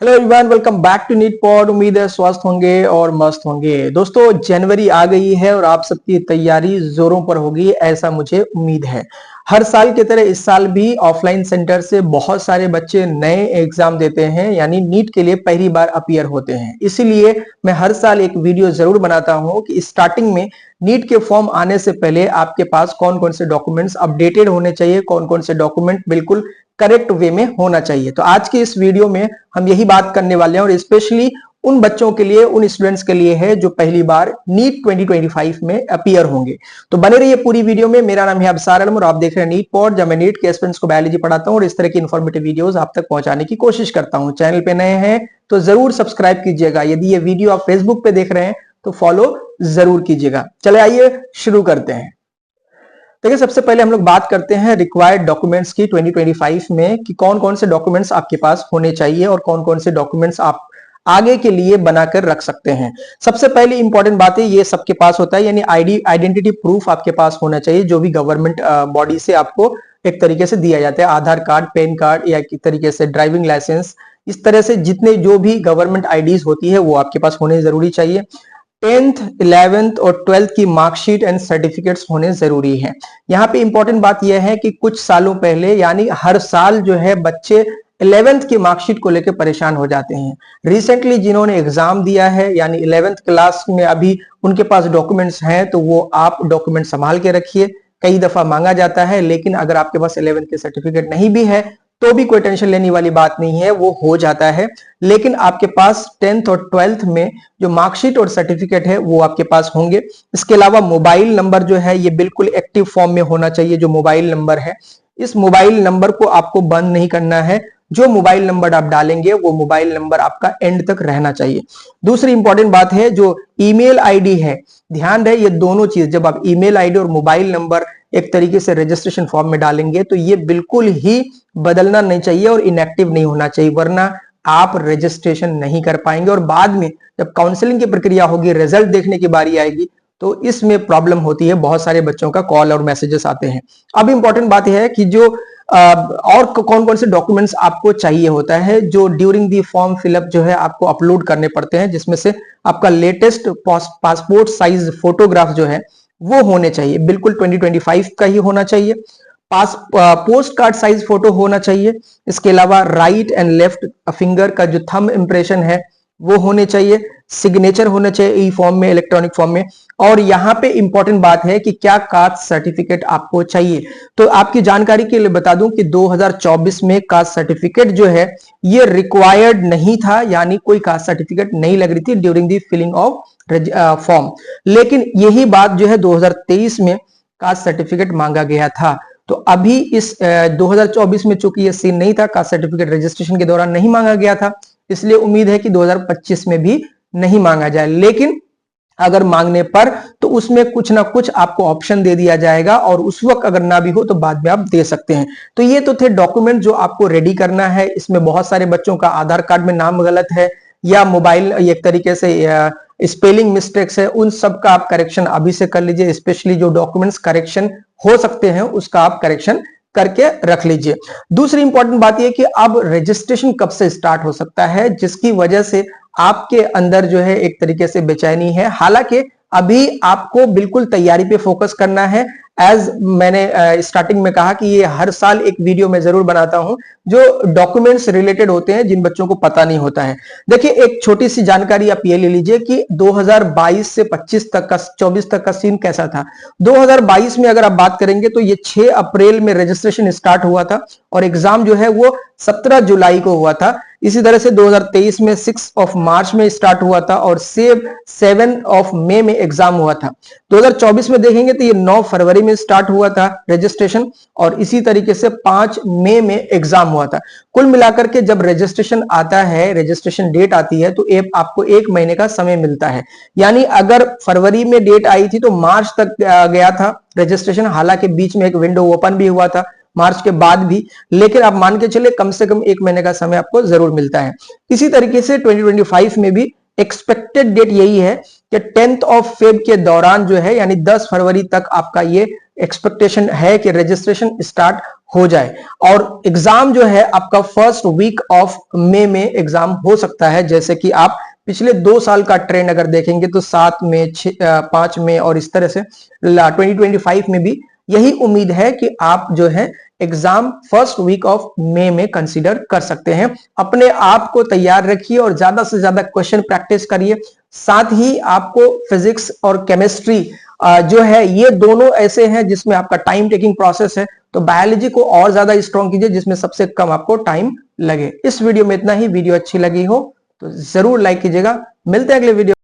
Hello everyone, welcome back to NEET pod. उम्मीद है स्वस्थ होंगे और मस्त होंगे। दोस्तों, जनवरी आ गई है और आप सबकी तैयारी जोरों पर होगी, ऐसा मुझे उम्मीद है। हर साल की तरह इस साल भी ऑफलाइन सेंटर से बहुत सारे बच्चे नए एग्जाम देते हैं, यानी नीट के लिए पहली बार अपीयर होते हैं। इसीलिए मैं हर साल एक वीडियो जरूर बनाता हूं कि स्टार्टिंग में नीट के फॉर्म आने से पहले आपके पास कौन कौन से डॉक्यूमेंट्स अपडेटेड होने चाहिए, कौन कौन से डॉक्यूमेंट बिल्कुल करेक्ट वे में होना चाहिए। तो आज के इस वीडियो में हम यही बात करने वाले हैं और स्पेशली उन बच्चों के लिए, उन स्टूडेंट्स के लिए है जो पहली बार नीट 2025 में अपीयर होंगे। तो बने रहिए पूरी वीडियो में। मेरा नाम है अबसार आलम और आप देख रहे हैं नीट पॉड, जब मैं नीट के एस्पिरेंट्स को बायोलॉजी पढ़ाता हूं और इस तरह की इन्फॉर्मेटिव वीडियोस आप तक पहुंचाने की कोशिश करता हूं। चैनल पे नए हैं तो जरूर सब्सक्राइब कीजिएगा। यदि ये वीडियो आप फेसबुक पे देख रहे हैं तो फॉलो जरूर कीजिएगा। चले आइए शुरू करते हैं। देखिए, सबसे पहले हम लोग बात करते हैं रिक्वायर्ड डॉक्यूमेंट्स की 2025 में कि कौन कौन से डॉक्यूमेंट्स आपके पास होने चाहिए और कौन कौन से डॉक्यूमेंट्स आप आगे के लिए बनाकर रख सकते हैं। सबसे पहली इंपॉर्टेंट बात है, ये सबके पास होता है, यानी आइडेंटिटी प्रूफ आपके पास होना चाहिए, जो भी गवर्नमेंट बॉडी से आपको एक तरीके से दिया जाता है। आधार कार्ड, पैन कार्ड या एक तरीके से ड्राइविंग लाइसेंस, इस तरह से जितने जो भी गवर्नमेंट आईडीज होती है वो आपके पास होने जरूरी चाहिए। 10th, 11th और 12th की मार्कशीट एंड सर्टिफिकेट्स होने जरूरी है। यहाँ पे इंपॉर्टेंट बात यह है कि कुछ सालों पहले, यानी हर साल जो है बच्चे 11th की मार्कशीट को लेकर परेशान हो जाते हैं। रिसेंटली जिन्होंने एग्जाम दिया है, यानी 11th क्लास में अभी उनके पास डॉक्यूमेंट्स हैं, तो वो आप डॉक्यूमेंट संभाल के रखिए। कई दफा मांगा जाता है, लेकिन अगर आपके पास 11th के सर्टिफिकेट नहीं भी है तो भी कोई टेंशन लेने वाली बात नहीं है, वो हो जाता है। लेकिन आपके पास 10th और 12th में जो मार्कशीट और सर्टिफिकेट है वो आपके पास होंगे। इसके अलावा मोबाइल नंबर जो है ये बिल्कुल एक्टिव फॉर्म में होना चाहिए। जो मोबाइल नंबर है, इस मोबाइल नंबर को आपको बंद नहीं करना है। जो मोबाइल नंबर आप डालेंगे वो मोबाइल नंबर आपका एंड तक रहना चाहिए। दूसरी इंपॉर्टेंट बात है, जो ईमेल आईडी है, ध्यान रहे ये दोनों चीज, जब आप ईमेल आईडी और मोबाइल नंबर एक तरीके से रजिस्ट्रेशन फॉर्म में डालेंगे तो ये बिल्कुल ही बदलना नहीं चाहिए और इनएक्टिव नहीं होना चाहिए, वरना आप रजिस्ट्रेशन नहीं कर पाएंगे और बाद में जब काउंसलिंग की प्रक्रिया होगी, रिजल्ट देखने की बारी आएगी, तो इसमें प्रॉब्लम होती है। बहुत सारे बच्चों का कॉल और मैसेजेस आते हैं। अब इंपॉर्टेंट बात यह है कि जो और कौन कौन से डॉक्यूमेंट्स आपको चाहिए होता है, जो ड्यूरिंग दी फॉर्म फिलअप जो है आपको अपलोड करने पड़ते हैं, जिसमें से आपका लेटेस्ट पासपोर्ट साइज फोटोग्राफ जो है वो होने चाहिए, बिल्कुल 2025 का ही होना चाहिए। पोस्ट कार्ड साइज फोटो होना चाहिए। इसके अलावा राइट एंड लेफ्ट फिंगर का जो थंब इंप्रेशन है वो होने चाहिए। सिग्नेचर होना चाहिए ई फॉर्म में, इलेक्ट्रॉनिक फॉर्म में। और यहाँ पे इंपॉर्टेंट बात है कि क्या कास्ट सर्टिफिकेट आपको चाहिए। तो आपकी जानकारी के लिए बता दूं कि 2024 में कास्ट सर्टिफिकेट जो है ये रिक्वायर्ड नहीं था, यानी कोई कास्ट सर्टिफिकेट नहीं लग रही थी during the filling of form. लेकिन यही बात जो है 2023 में कास्ट सर्टिफिकेट मांगा गया था। तो अभी इस 2024 में चूंकि ये सीन नहीं था, कास्ट सर्टिफिकेट रजिस्ट्रेशन के दौरान नहीं मांगा गया था, इसलिए उम्मीद है कि 2025 में भी नहीं मांगा जाए। लेकिन अगर मांगने पर तो उसमें कुछ ना कुछ आपको ऑप्शन दे दिया जाएगा और उस वक्त अगर ना भी हो तो बाद में आप दे सकते हैं। तो ये तो थे डॉक्यूमेंट जो आपको रेडी करना है। इसमें बहुत सारे बच्चों का आधार कार्ड में नाम गलत है या मोबाइल एक तरीके से स्पेलिंग मिस्टेक्स है, उन सब का आप करेक्शन अभी से कर लीजिए। स्पेशली जो डॉक्यूमेंट्स करेक्शन हो सकते हैं उसका आप करेक्शन करके रख लीजिए। दूसरी इंपॉर्टेंट बात यह कि अब रजिस्ट्रेशन कब से स्टार्ट हो सकता है, जिसकी वजह से आपके अंदर जो है एक तरीके से बेचैनी है। हालांकि अभी आपको बिल्कुल तैयारी पे फोकस करना है। एज मैंने स्टार्टिंग में कहा कि ये हर साल एक वीडियो में जरूर बनाता हूं जो डॉक्यूमेंट्स रिलेटेड होते हैं, जिन बच्चों को पता नहीं होता है। देखिए, एक छोटी सी जानकारी आप ये ले लीजिए कि 2022 से 25 तक का 24 तक का सीन कैसा था। 2022 में अगर आप बात करेंगे तो ये 6 अप्रैल में रजिस्ट्रेशन स्टार्ट हुआ था और एग्जाम जो है वो 17 जुलाई को हुआ था। इसी तरह से 2023 में 6 मार्च में स्टार्ट हुआ था और 7 मई में एग्जाम हुआ था। 2024 में देखेंगे तो ये 9 फरवरी में स्टार्ट हुआ था रजिस्ट्रेशन और इसी तरीके से 5 मई में एग्जाम हुआ था। कुल मिलाकर के जब रजिस्ट्रेशन आता है, रजिस्ट्रेशन डेट आती है, तो आपको 1 महीने का समय मिलता है। यानी अगर फरवरी में डेट आई थी तो मार्च तक गया था रजिस्ट्रेशन। हालांकि बीच में एक विंडो ओपन भी हुआ था मार्च के बाद भी, लेकिन आप मान के चले कम से कम 1 महीने का समय आपको जरूर मिलता है। इसी तरीके से 2025 में भी एक्सपेक्टेड डेट यही है कि 10 फेब के दौरान जो है, यानी 10 फरवरी तक आपका ये एक्सपेक्टेशन है कि रजिस्ट्रेशन स्टार्ट हो जाए। और एग्जाम जो है आपका फर्स्ट वीक ऑफ मई में एग्जाम हो सकता है। जैसे कि आप पिछले 2 साल का ट्रेंड अगर देखेंगे तो 7 मई, 5 मई और इस तरह से 2025 में भी यही उम्मीद है कि आप जो है exam first week of May में कंसीडर कर सकते हैं। अपने आप को तैयार रखिए और ज्यादा से ज्यादा क्वेश्चन प्रैक्टिस करिए। साथ ही आपको फिजिक्स और केमिस्ट्री जो है ये दोनों ऐसे हैं जिसमें आपका टाइम टेकिंग प्रोसेस है, तो बायोलॉजी को और ज्यादा स्ट्रॉन्ग कीजिए जिसमें सबसे कम आपको टाइम लगे। इस वीडियो में इतना ही। वीडियो अच्छी लगी हो तो जरूर लाइक कीजिएगा। मिलते हैं अगले वीडियो।